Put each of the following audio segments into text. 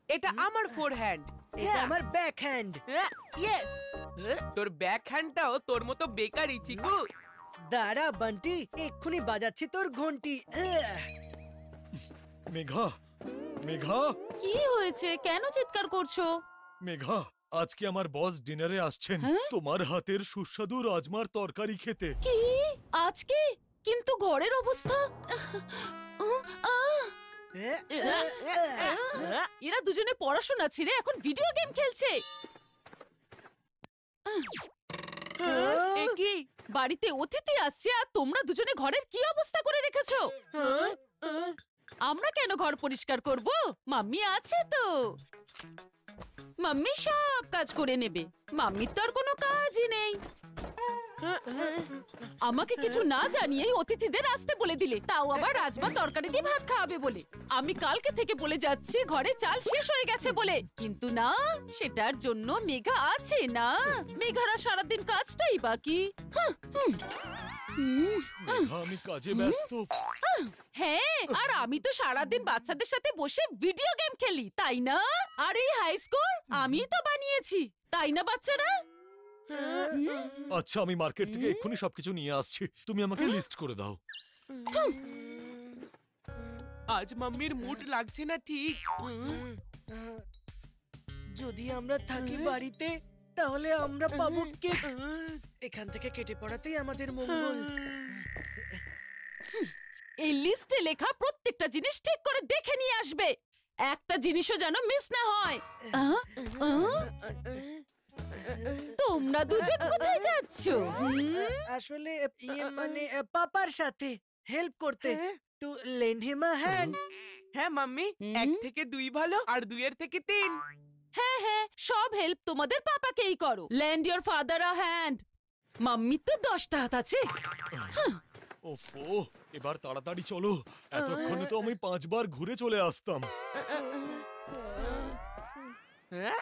এটা আমার ফোরহ্যান্ড। এটা আমার ব্যাক হ্যান্ড। ইয়েস। তোর ব্যাক হ্যান্ডটাও তোর মতো বেকারই চিকু। দাঁড়া বান্টি, এক্ষুনি বাজাচ্ছি তোর ঘন্টি। মেঘা, মেঘা, কি হয়েছে? কেন চিৎকার করছো? মেঘা, আজকে আমার বস ডিনারে আসছেন তোমার হাতের সুস্বাদু রাজমার তরকারি খেতে। কি? আজকে? কিন্তু ঘরের অবস্থা। এরা দুজনে পড়াশোনা ছেড়ে এখন ভিডিও গেম খেলছে। এ কি? বাড়িতে অতিথি আসছে আর তোমরা দুজনে ঘরের কি অবস্থা করে রেখেছো? আমরা কেন ঘর পরিষ্কার করব? মাম্মি আছে তো। মাম্মি সব কাজ করে নেবে। মাম্মির তো আর কোনো কাজই নেই। আমাকে কিছু না জানিয়েই অতিথিদের আসতে বলে দিলে, তাও আবার রাজমা তরকারি দিয়ে ভাত খাওয়াবে বলে। আমি কালকে থেকে বলে যাচ্ছি ঘরে চাল শেষ হয়ে গেছে বলে, কিন্তু না, সেটার জন্য মেঘা আছে না। মেঘারা সারাদিন কাজটাই বাকি। মেঘা, আমি কাজে ব্যস্ত। হ্যাঁ, আর আমি তো সারাদিন বাচ্চাদের সাথে বসে ভিডিও গেম খেলি, তাই না? আর এই হাই স্কোর আমি তো বানিয়েছি, তাই না বাচ্চারা? আচ্ছা, আমি মার্কেট থেকে এক্ষুনি সবকিছু নিয়ে আসছি, তুমি আমাকে লিস্ট করে দাও। আজ মাম্মির মুড লাগছে না ঠিক। যদি আমরা থাকি বাড়িতে তাহলে আমরা পাবো কি? এখান থেকে কেটে পড়াতেই আমাদের মঙ্গল। এই লিস্টে লেখা প্রত্যেকটা জিনিস ঠিক করে দেখে নিয়ে আসবে। একটা জিনিসও যেন মিস না হয়। তোমরা দুজন কোথায় যাচ্ছো? আসলে মানে পাপার সাথে হেল্প করতে, to lend him a hand. হ্যাঁ মাম্মি, 1 থেকে 2 ভালো আর 2 এর থেকে 3। হ্যাঁ হ্যাঁ, সব হেল্প তোমাদের পাপাকেই করো। Land your father a hand. Mummy তো 10টা হাত আছে। ওফো, এবার তাড়াতাড়ি চলো, এতক্ষণে তো আমি 5 বার ঘুরে চলে আসতাম। হ্যাঁ?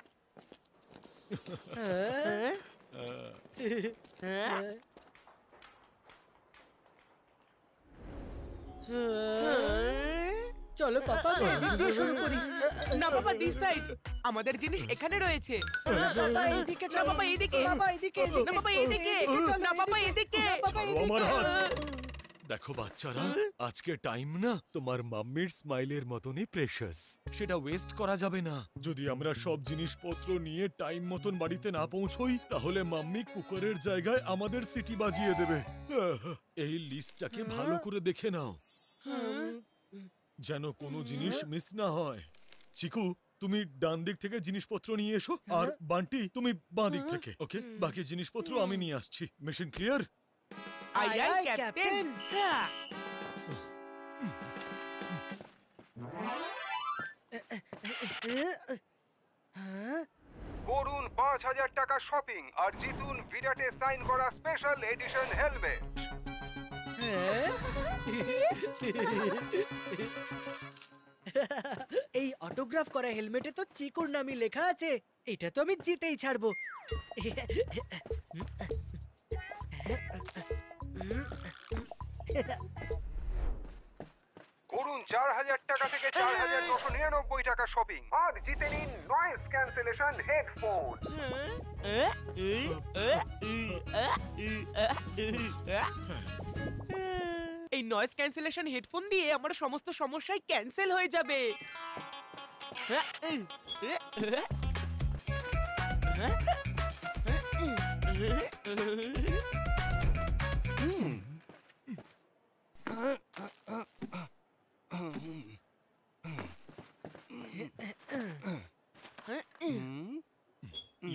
চলো পাপা, এদিক দিয়ে শুরু করি। না বাবা, দিস সাইড। আমাদের জিনিস এখানে রয়েছে। বাবা এইদিকে না চলো। বাবা এইদিকে। বাবা এইদিকে। না বাবা এইদিকে। না বাবা এইদিকে। বাবা ছাড়ো আমার হাত। দেখো বাচ্চারা, আজকে টাইম না তোমার মাম্মির স্মাইলের মতনই প্রেশাস, সেটা ওয়েস্ট করা যাবে না। যদি আমরা সব জিনিসপত্র নিয়ে টাইম মতন বাড়িতে না পৌঁছই, তাহলে মাম্মি কুকারের জায়গায় আমাদের সিটি বাজিয়ে দেবে। এই লিস্টটাকে ভালো করে দেখে নাও, যেন কোনো জিনিস মিস না হয়। চিকু, তুমি ডান দিক থেকে জিনিসপত্র নিয়ে এসো, আর বান্টি তুমি বাঁ দিক থেকে। ওকে, বাকি জিনিসপত্র আমি নিয়ে আসছি। Mission clear? I I captain. হ্যাঁ। করুন ৫,০০০ টাকা শপিং আর জিতুন বিরাটে সাইন করা স্পেশাল এডিশন হেলমেট। এই অটোগ্রাফ করা হেলমেটে তো চিকুর নামই লেখা আছে। এটা তো আমি জিতেই ছাড়বো। করুন ৪,০০০ টাকা থেকে ৪,৯৯৯ টাকা শপিং আর জিতে নিন নয়েজ ক্যান্সেলেশন হেডফোন। এই নয়েজ ক্যান্সেলেশন হেডফোন দিয়ে আমার সমস্ত সমস্যাই ক্যান্সেল হয়ে যাবে।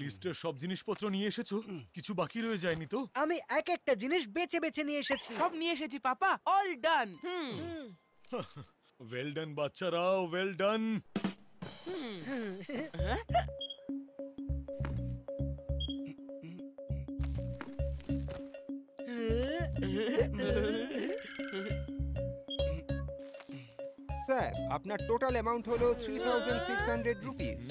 লিস্টের সব জিনিসপত্র নিয়ে এসেছো? কিছু বাকি রয়ে যায়নি তো? আমি এক একটা জিনিস বেছে বেছে নিয়ে এসেছি। সব নিয়ে এসেছি পাপা, অল ডান। ওয়েল ডান বাচ্চারা, ওয়েল ডান। স্যার, আপনার টোটাল অ্যামাউন্ট হলো 3,600 রুপিস।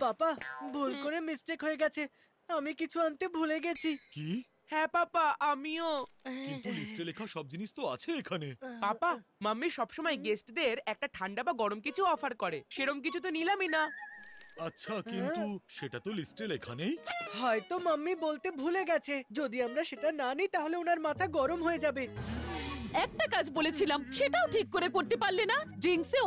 পাপা, ভুল করে মিস্টেক হয়ে গেছে। আমি কিছু আনতে ভুলে গেছি। কি? হ্যাঁ পাপা, আমিও। কিন্তু লিস্টে লেখা সব জিনিস তো আছে এখানে। পাপা, মাম্মি সবসময় গেস্টদের একটা ঠান্ডা বা গরম কিছু অফার করে, সেরম কিছু তো নিলামই না। আচ্ছা, কিন্তু সেটা তো লিস্টে লেখা নেই। হয়তো মাম্মি বলতে ভুলে গেছে। যদি আমরা সেটা না নিই তাহলে ওনার মাথা গরম হয়ে যাবে। একটা কাজ বলেছিলাম সেটাও ঠিক করে করতে পারলে না। ড্রিঙ্কসে